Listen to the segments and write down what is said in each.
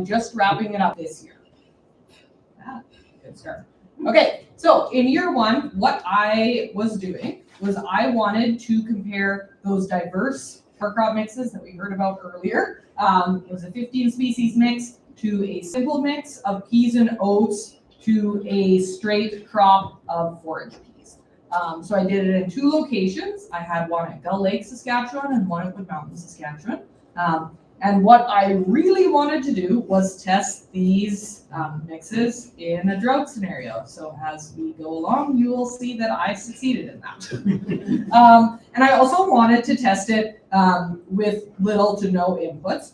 I'm just wrapping it up this year. Good start. Okay, so in year one, what I was doing was I wanted to compare those diverse cover crop mixes that we heard about earlier. It was a 15 species mix to a simple mix of peas and oats to a straight crop of forage peas. So I did it in 2 locations. I had one at Gull Lake, Saskatchewan, and one at Wood Mountain, Saskatchewan. And what I really wanted to do was test these mixes in a drought scenario. So as we go along, you will see that I succeeded in that. And I also wanted to test it with little to no inputs.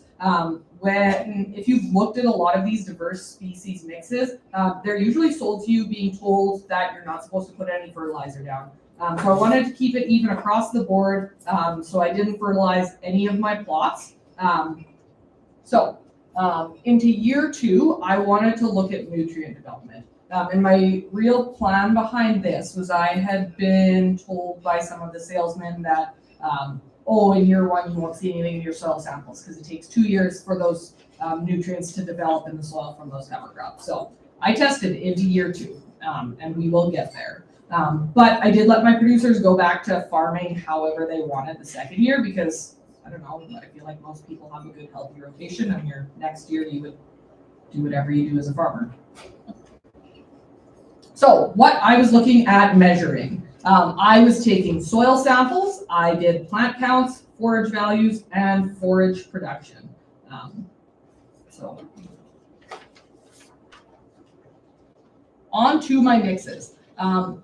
If you've looked at a lot of these diverse species mixes, they're usually sold to you being told that you're not supposed to put any fertilizer down. So I wanted to keep it even across the board, so I didn't fertilize any of my plots. Into year 2, I wanted to look at nutrient development. And my real plan behind this was I had been told by some of the salesmen that, in year 1, you won't see anything in your soil samples because it takes 2 years for those nutrients to develop in the soil from those cover crops. So I tested into year 2, and we will get there. But I did let my producers go back to farming however they wanted the second year because I don't know, I feel like most people have a good healthy rotation, and your next year you would do whatever you do as a farmer. So what I was looking at measuring, I was taking soil samples, I did plant counts, forage values, and forage production. On to my mixes.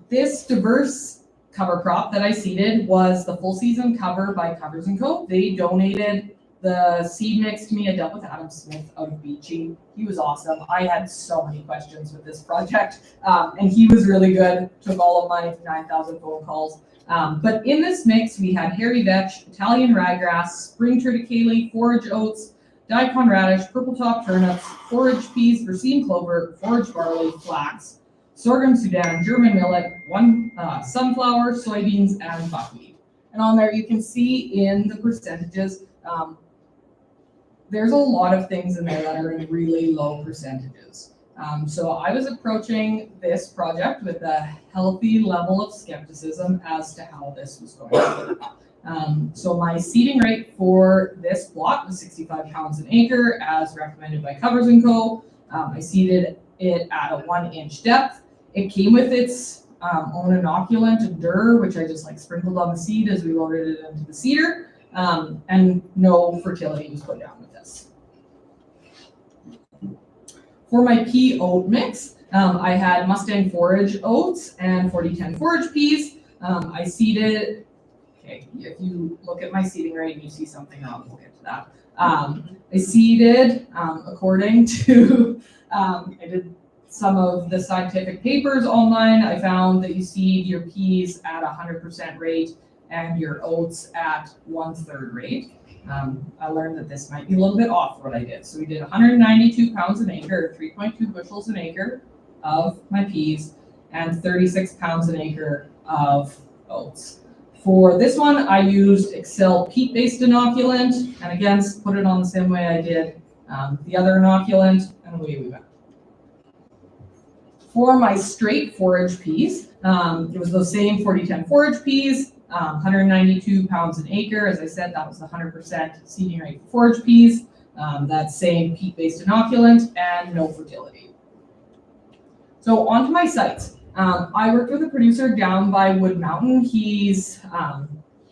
This diverse cover crop that I seeded was the full season cover by Covers & Co. They donated the seed mix to me. I dealt with Adam Smith out of Beachy. He was awesome. I had so many questions with this project, and he was really good. Took all of my 9,000 phone calls. But in this mix, we had hairy vetch, Italian ryegrass, spring triticale, forage oats, daikon radish, purple top turnips, forage peas, racine clover, forage barley, flax, sorghum Sudan, German millet, sunflower, soybeans, and buckwheat. And on there you can see in the percentages, there's a lot of things in there that are in really low percentages. So I was approaching this project with a healthy level of skepticism as to how this was going to work. So my seeding rate for this plot was 65 pounds an acre as recommended by Covers & Co. I seeded it at a 1-inch depth. It came with its own inoculant, Dur, which I just sprinkled on the seed as we loaded it into the seeder, and no fertility was put down with this. For my pea oat mix, I had Mustang forage oats and 4010 forage peas. I seeded, if you look at my seeding rate and you see something wrong, we'll get to that. I seeded according to, I did some of the scientific papers online. I found that you seed your peas at 100% rate and your oats at 1/3 rate. I learned that this might be a little bit off what I did. So we did 192 pounds an acre, 3.2 bushels an acre of my peas, and 36 pounds an acre of oats. For this one, I used Excel peat-based inoculant, and again, put it on the same way I did the other inoculant, and away we went. For my straight forage peas, it was those same 4010 forage peas, 192 pounds an acre. As I said, that was the 100% seeding rate for forage peas. That same peat-based inoculant and no fertility. So on to my sites. I worked with a producer down by Wood Mountain.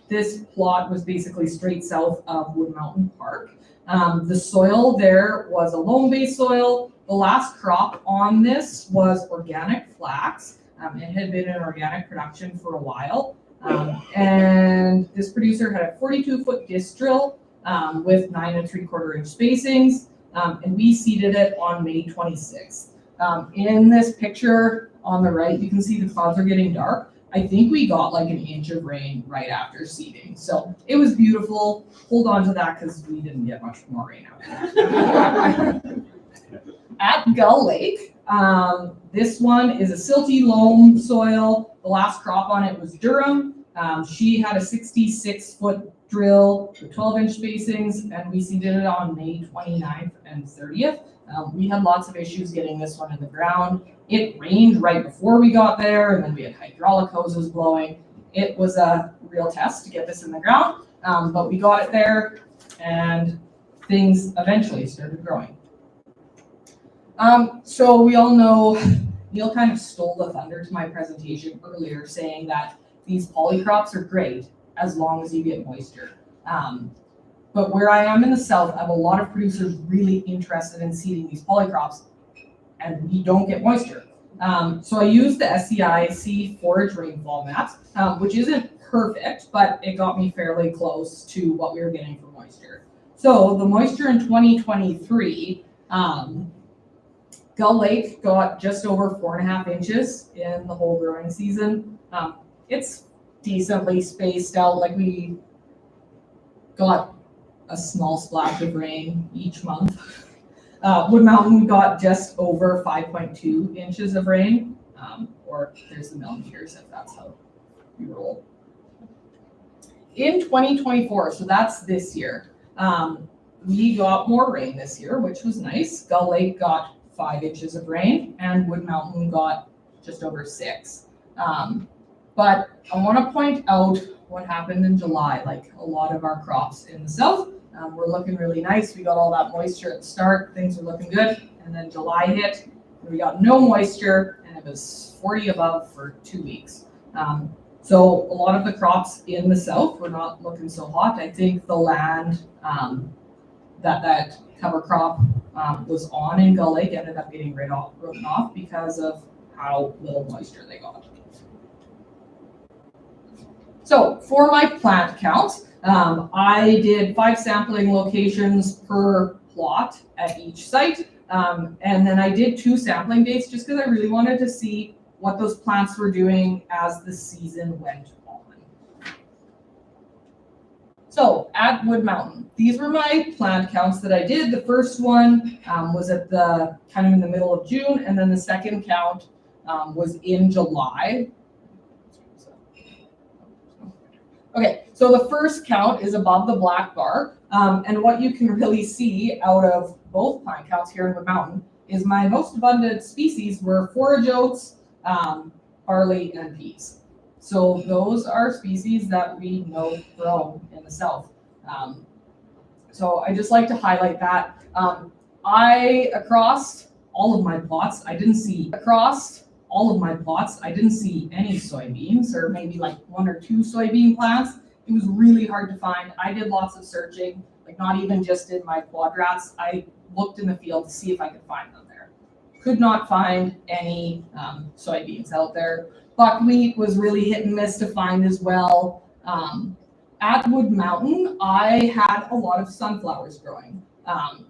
This plot was basically straight south of Wood Mountain Park. The soil there was a loam-based soil. The last crop on this was organic flax. It had been in organic production for a while. And this producer had a 42-foot disc drill with 9 3/4 inch spacings. And we seeded it on May 26th. In this picture on the right, you can see the clouds are getting dark. I think we got like an inch of rain right after seeding. So it was beautiful. Hold on to that because we didn't get much more rain after that. At Gull Lake, this one is a silty loam soil. The last crop on it was durum. She had a 66-foot drill with 12-inch spacings, and we seeded it on May 29th and 30th. We had lots of issues getting this one in the ground. It rained right before we got there, and then we had hydraulic hoses blowing. It was a real test to get this in the ground, but we got it there, and things eventually started growing. So we all know Neil kind of stole the thunder to my presentation earlier, saying that these polycrops are great as long as you get moisture. But where I am in the south, I have a lot of producers really interested in seeding these polycrops, and we don't get moisture. So I used the SCIC Forage rainfall maps, which isn't perfect, but it got me fairly close to what we were getting for moisture. So the moisture in 2023, Gull Lake got just over 4.5 inches in the whole growing season. It's decently spaced out, like we got a small splash of rain each month. Wood Mountain got just over 5.2 inches of rain, or there's the millimeters if that's how we roll. In 2024, so that's this year, we got more rain this year, which was nice. Gull Lake got 5 inches of rain, and Wood Mountain got just over 6. But I want to point out what happened in July. Like a lot of our crops in the south were looking really nice. We got all that moisture at the start, things were looking good, and then July hit, and we got no moisture, and it was 40 above for 2 weeks. So a lot of the crops in the south were not looking so hot. I think the land that cover crop was on in Gull Lake ended up getting written off because of how little moisture they got. So for my plant count, I did 5 sampling locations per plot at each site. And then I did 2 sampling dates just because I really wanted to see what those plants were doing as the season went on. So at Wood Mountain, these were my plant counts that I did. The first one was at the kind of in the middle of June, and then the second count was in July. Okay, so the first count is above the black bar, and what you can really see out of both plant counts here in Wood Mountain is my most abundant species were forage oats, barley, and peas. So those are species that we know grow in the south. So I just like to highlight that. Across all of my plots, I didn't see any soybeans, or maybe like 1 or 2 soybean plants. It was really hard to find. I did lots of searching, like not even just in my quadrats. I looked in the field to see if I could find them there. Could not find any soybeans out there. Buckwheat was really hit and miss to find as well. At Wood Mountain, I had a lot of sunflowers growing.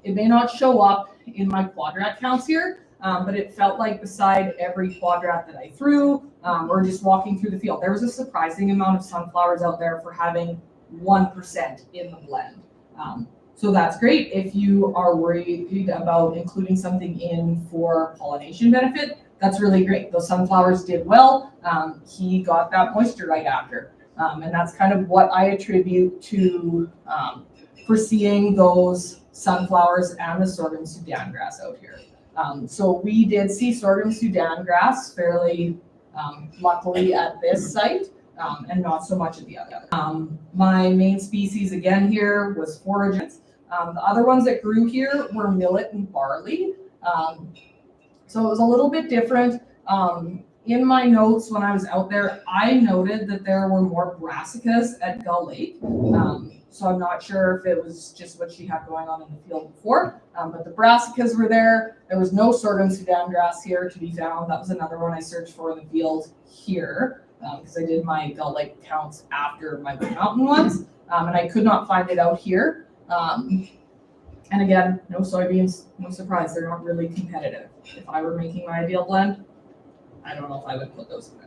It may not show up in my quadrat counts here, but it felt like beside every quadrat that I threw, or just walking through the field, there was a surprising amount of sunflowers out there for having 1% in the blend. So that's great if you are worried about including something in for pollination benefit. That's really great. Those sunflowers did well. He got that moisture right after. And that's kind of what I attribute to foreseeing those sunflowers and the sorghum Sudan grass out here. So we did see sorghum Sudan grass fairly luckily at this site, and not so much at the other. My main species again here was forages. The other ones that grew here were millet and barley. So it was a little bit different. In my notes when I was out there, I noted that there were more brassicas at Gull Lake. So I'm not sure if it was just what she had going on in the field before, but the brassicas were there. There was no sorghum Sudan grass here to be found. That was another one I searched for in the field here, because I did my Gull Lake counts after my Wood Mountain ones, and I could not find it out here. And again, no soybeans, no surprise, they're not really competitive. If I were making my ideal blend, I don't know if I would put those in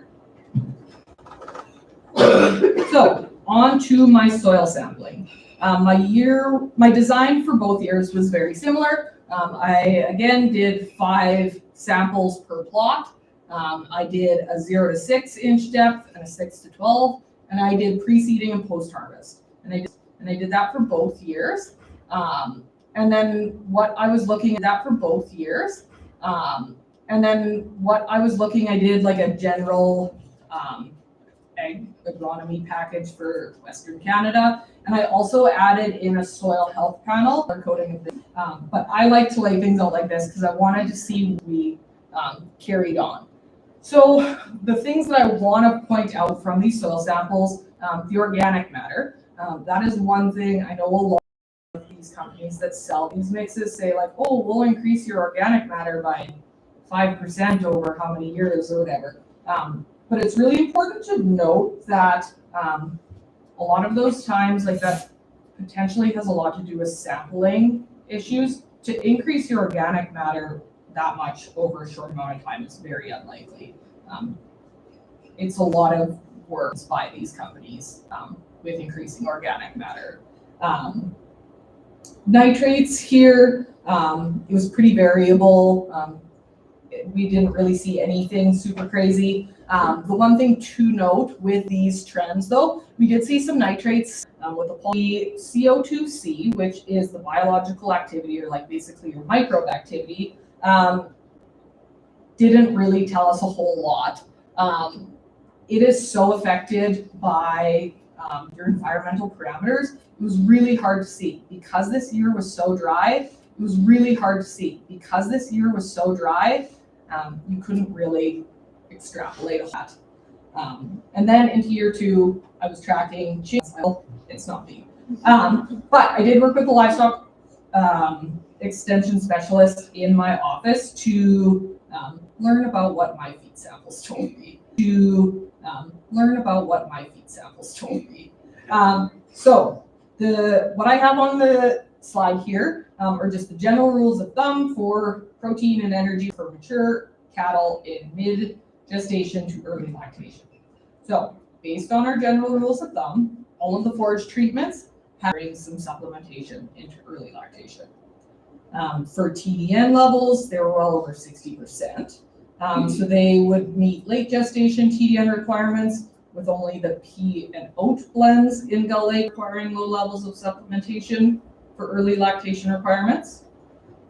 there. So on to my soil sampling. My design for both years was very similar. I again did 5 samples per plot. I did a 0 to 6 inch depth and a 6 to 12, and I did pre-seeding and post-harvest, and I did that for both years. And then what I was looking at that for both years. And then what I was looking, I did like a general ag agronomy package for Western Canada. And I also added in a soil health panel or coding of things. But I like to lay things out like this because I wanted to see what we carried on. So the things that I want to point out from these soil samples, the organic matter, that is one thing I know a lot of these companies that sell these mixes say like, oh, we'll increase your organic matter by 5% over how many years or whatever. But it's really important to note that a lot of those times like that potentially has a lot to do with sampling issues. To increase your organic matter that much over a short amount of time is very unlikely. It's a lot of work by these companies with increasing organic matter. Nitrates here, it was pretty variable. We didn't really see anything super crazy. The one thing to note with these trends though, we did see some nitrates with the CO2C, which is the biological activity or like basically your microbe activity, didn't really tell us a whole lot. It is so affected by your environmental parameters. It was really hard to see because this year was so dry. It was really hard to see because this year was so dry. You couldn't really extrapolate a lot. And then into year 2, I was tracking chickens. It's not me. But I did work with the livestock extension specialist in my office to learn about what my feed samples told me. So what I have on the slide here are just the general rules of thumb for protein and energy for mature cattle in mid-gestation to early lactation. So based on our general rules of thumb, all of the forage treatments have some supplementation into early lactation. For TDN levels, they were well over 60%. So they would meet late gestation TDN requirements with only the pea and oat blends in Gull Lake requiring low levels of supplementation for early lactation requirements.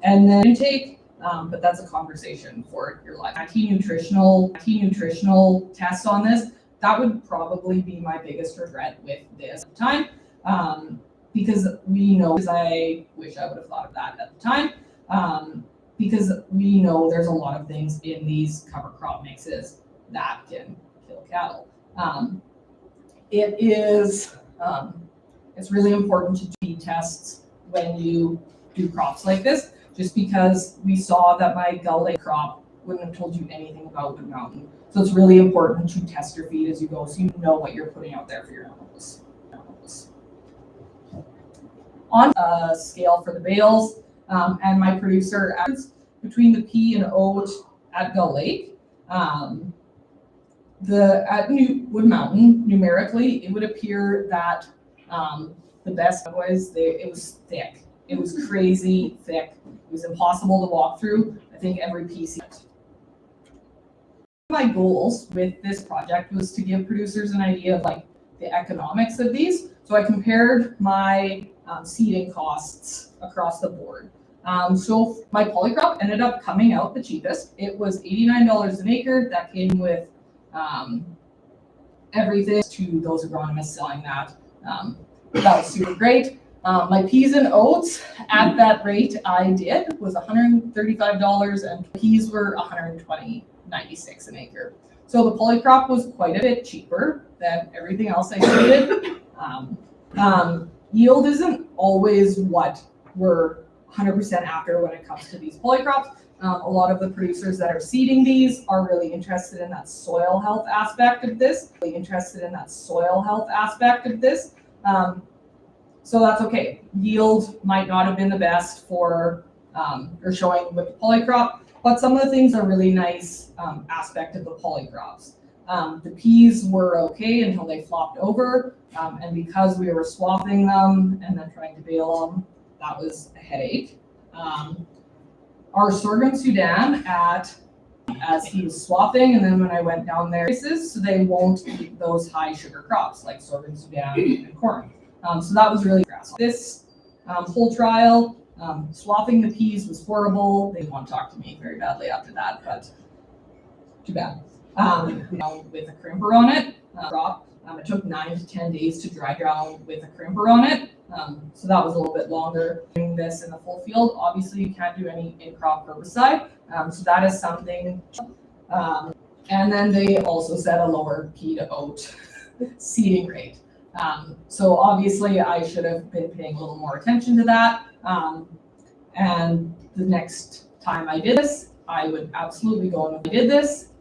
And then intake, but that's a conversation for your life. Anti-nutritional tests on this, that would probably be my biggest regret with this time. Because we know, because I wish I would have thought of that at the time, because we know there's a lot of things in these cover crop mixes that can kill cattle. It's really important to do tests when you do crops like this, just because we saw that my Gull Lake crop wouldn't have told you anything about Wood Mountain. So it's really important to test your feed as you go so you know what you're putting out there for your animals. On a scale for the bales, and my producer adds between the pea and oat at Gull Lake, at Wood Mountain, numerically, it would appear that the best was it was thick. It was crazy thick. It was impossible to walk through. I think every piece. My goals with this project was to give producers an idea of like the economics of these. So I compared my seeding costs across the board. So my polycrop ended up coming out the cheapest. It was $89 an acre. That came with everything to those agronomists selling that. That was super great. My peas and oats at that rate I did was $135 and peas were $120.96 an acre. So the polycrop was quite a bit cheaper than everything else I seeded. Yield isn't always what we're 100% after when it comes to these polycrops. A lot of the producers that are seeding these are really interested in that soil health aspect of this. So that's okay. Yield might not have been the best for or showing with the polycrop, but some of the things are really nice aspect of the polycrops. The peas were okay until they flopped over, and because we were swathing them and then trying to bale them, that was a headache. Our sorghum Sudan at as he was swapping, and then when I went down there, so they won't eat those high sugar crops like sorghum, Sudan, and corn. So that was really grass. This whole trial, swapping the peas was horrible. They didn't want to talk to me very badly after that, but too bad. With a crimper on it, crop. It took 9 to 10 days to dry ground with a crimper on it. So that was a little bit longer. Doing this in the full field, obviously you can't do any in-crop herbicide. So that is something. And then they also said a lower pea to oat seeding rate. So obviously I should have been paying a little more attention to that. And the next time I did this, I would absolutely go on.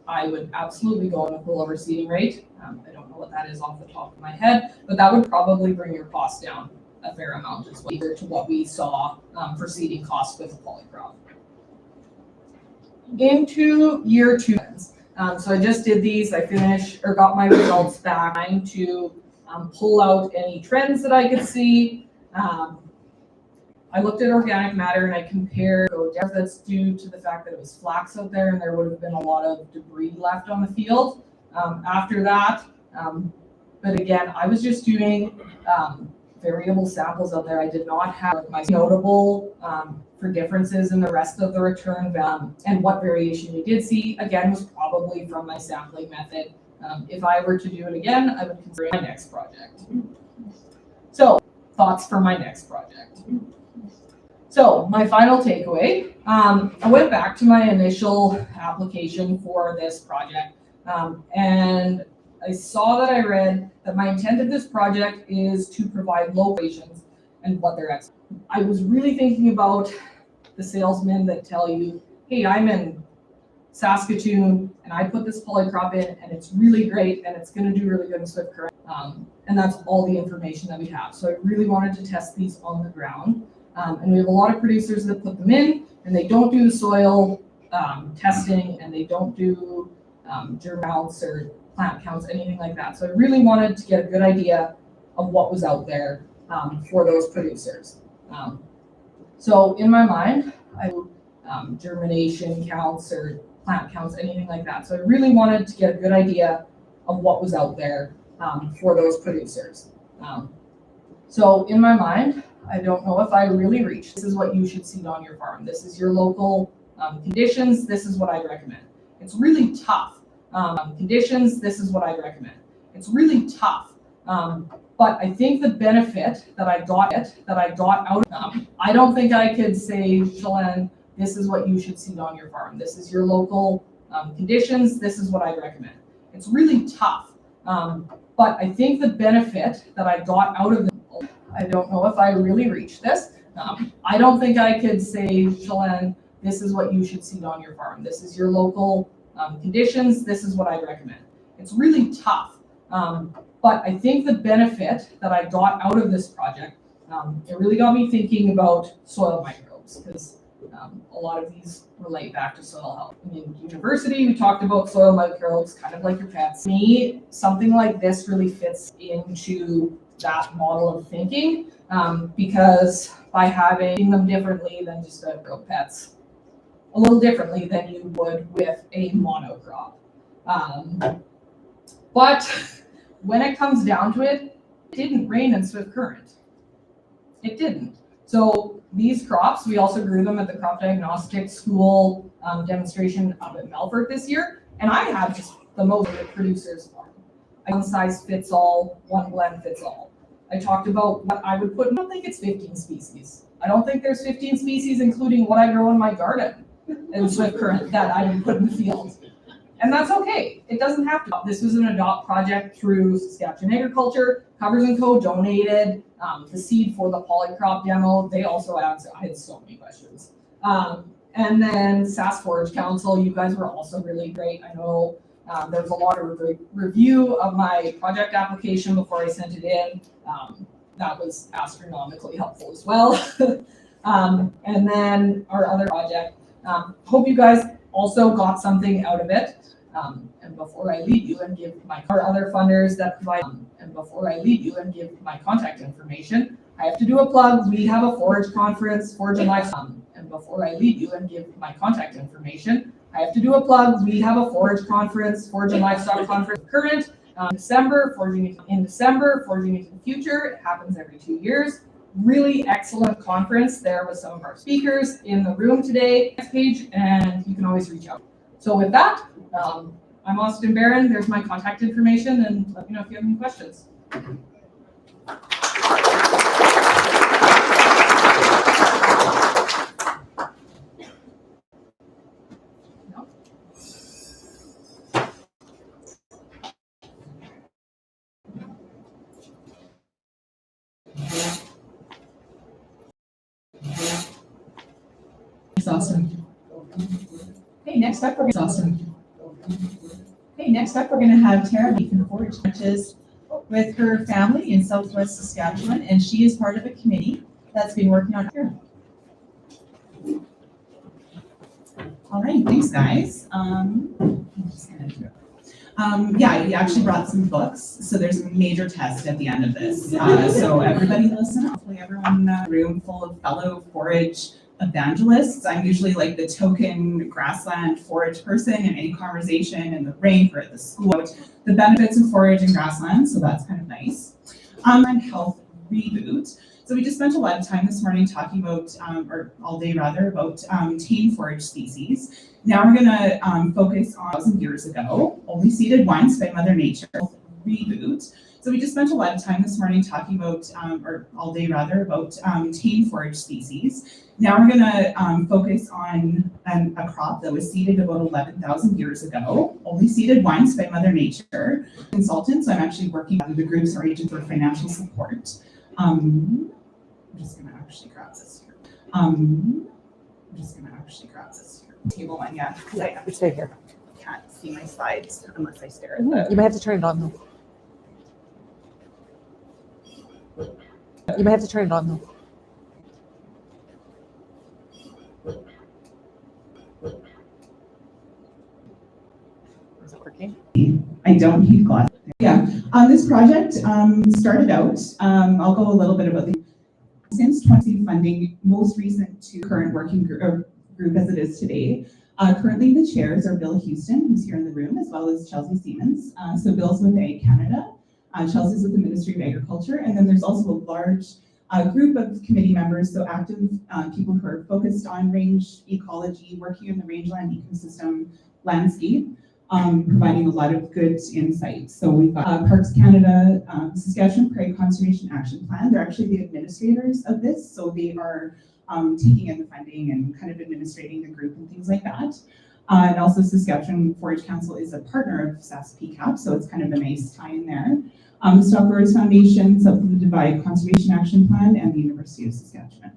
I would absolutely go on with the lower seeding rate. I don't know what that is off the top of my head, but that would probably bring your costs down a fair amount as well to what we saw for seeding costs with a polycrop. Into year 2. So I just did these. I finished or got my results back, trying to pull out any trends that I could see. I looked at organic matter and I compared that's due to the fact that it was flax out there and there would have been a lot of debris left on the field after that. But again, I was just doing variable samples out there. I did not have my notable for differences in the rest of the return value, and what variation we did see, again, was probably from my sampling method. If I were to do it again, I would consider my next project. So, thoughts for my next project. So, my final takeaway, I went back to my initial application for this project, and I saw that I read that my intent of this project is to provide locations and what they're at. I was really thinking about the salesmen that tell you, hey, I'm in Saskatoon and I put this polycrop in and it's really great and it's going to do really good in Swift Current. And that's all the information that we have. So I really wanted to test these on the ground. And we have a lot of producers that put them in and they don't do the soil testing and they don't do germ counts or plant counts, anything like that. So I really wanted to get a good idea of what was out there for those producers. So in my mind, I germination counts or plant counts, anything like that. So I really wanted to get a good idea of what was out there for those producers. So in my mind, I don't know if I really reached. This is what you should seed on your farm. This is your local conditions. This is what I'd recommend. It's really tough. Conditions, this is what I'd recommend. It's really tough. But I think the benefit that I got out of I don't think I could say, Shalane, this is what you should seed on your farm. This is your local conditions. This is what I'd recommend. It's really tough. But I think the benefit that I got out of I don't know if I really reached this. I don't think I could say, Shalane, this is what you should seed on your farm. This is your local conditions. This is what I'd recommend. It's really tough. But I think the benefit that I got out of this project, it really got me thinking about soil microbes, because a lot of these relate back to soil health. In university, we talked about soil microbes, kind of like your pets. To me, something like this really fits into that model of thinking, because by having them differently than just about pets, a little differently than you would with a monocrop. But when it comes down to it, it didn't rain in Swift Current. It didn't. So these crops, we also grew them at the crop diagnostic school demonstration up at Melfort this year. And I had just the most producers farm. One size fits all, one blend fits all. I talked about what I would put. I don't think it's 15 species. I don't think there's 15 species, including what I grow in my garden in Swift Current that I would put in the field. And that's okay. It doesn't have to. This was an adopt project through Saskatchewan Agriculture. Covers & Co. donated the seed for the polycrop demo. They also asked, I had so many questions. And then Sask Forage Council, you guys were also really great. I know there was a lot of review of my project application before I sent it in. That was astronomically helpful as well. And then our other project, hope you guys also got something out of it. And before I leave you and give our other funders that provide, and before I leave you and give my contact information, I have to do a plug. We have a Forage conference, Forage and Life. And before I leave you and give my contact information, I have to do a plug. We have a Forage conference, Forage and Livestock conference current, December, Foraging in December, Foraging into the Future. It happens every 2 years. Really excellent conference there with some of our speakers in the room today. Next page, and you can always reach out. So with that, I'm Austin Barron. There's my contact information, and let me know if you have any questions. Awesome. Okay, next up we're going to have Tara from Forage with her family in Southwest Saskatchewan, and she is part of a committee that's been working on here. All right, thanks guys. Yeah, you actually brought some books, so there's a major test at the end of this. So everybody listen, hopefully everyone in the room full of fellow forage evangelists. I'm usually like the token grassland forage person in any conversation in the rank or at the school, the benefits of forage and grassland, so that's kind of nice. And health reboot. So we just spent a lot of time this morning talking about, or all day rather, about tame forage species. Now we're gonna focus on 1,000 years ago, only seeded once by Mother Nature, reboot. So we just spent a lot of time this morning talking about, or all day rather, about tame forage species. Now we're gonna focus on a crop that was seeded about 11,000 years ago, only seeded once by Mother Nature. Consultant, so I'm actually working with the groups or agent for financial support. I'm just gonna actually grab this here. Table one, yeah. It's right here. Can't see my slides unless I stare at You might have to turn it on though. You might have to turn it on though. Is it working? I don't need glasses. Yeah, this project started out, I'll go a little bit about the, since 20 funding, most recent to current working group as it is today. Currently the chairs are Bill Houston, who's here in the room, as well as Chelsea Siemens. So Bill's with Ag Canada, Chelsea's with the Ministry of Agriculture, and then there's also a large group of committee members, so active people who are focused on range ecology, working in the rangeland ecosystem landscape, providing a lot of good insights. So we've got Parks Canada, Saskatchewan Prairie Conservation Action Plan. They're actually the administrators of this, so they are taking in the funding and kind of administrating the group and things like that. And also Saskatchewan Forage Council is a partner of SAS PCAP, so it's kind of a nice tie in there. The Stock Growers Foundation, South of the Divide Conservation Action Plan, and the University of Saskatchewan.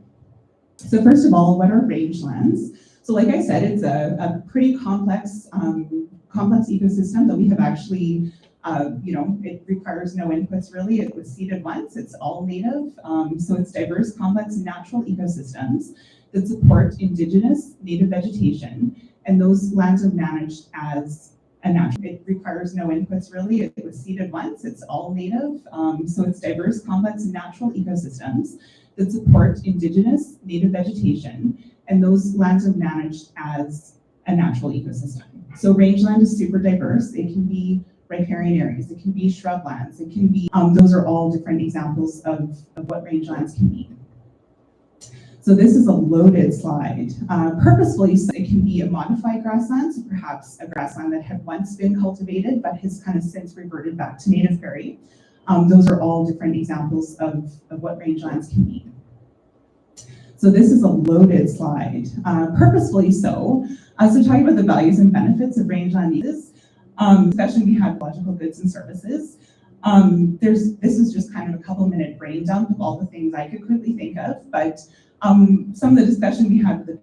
So first of all, what are rangelands? So like I said, it's a pretty complex ecosystem that we have actually, it requires no inputs really. It was seeded once, it's all native. So it's diverse, complex, natural ecosystems that support indigenous native vegetation. And those lands are managed as a natural, it requires no inputs really. It was seeded once, it's all native. So it's diverse, complex, natural ecosystems that support indigenous native vegetation. And those lands are managed as a natural ecosystem. So rangeland is super diverse. It can be riparian areas, it can be shrublands, it can be, those are all different examples of what rangelands can be. So this is a loaded slide. Purposefully, so it can be a modified grassland, so perhaps a grassland that had once been cultivated, but has kind of since reverted back to native prairie. Those are all different examples of what rangelands can be. So this is a loaded slide, purposefully so. So talking about the values and benefits of rangeland uses, especially we have ecological goods and services. This is just kind of a couple minute brain dump of all the things I could quickly think of, but some of the discussion we had with the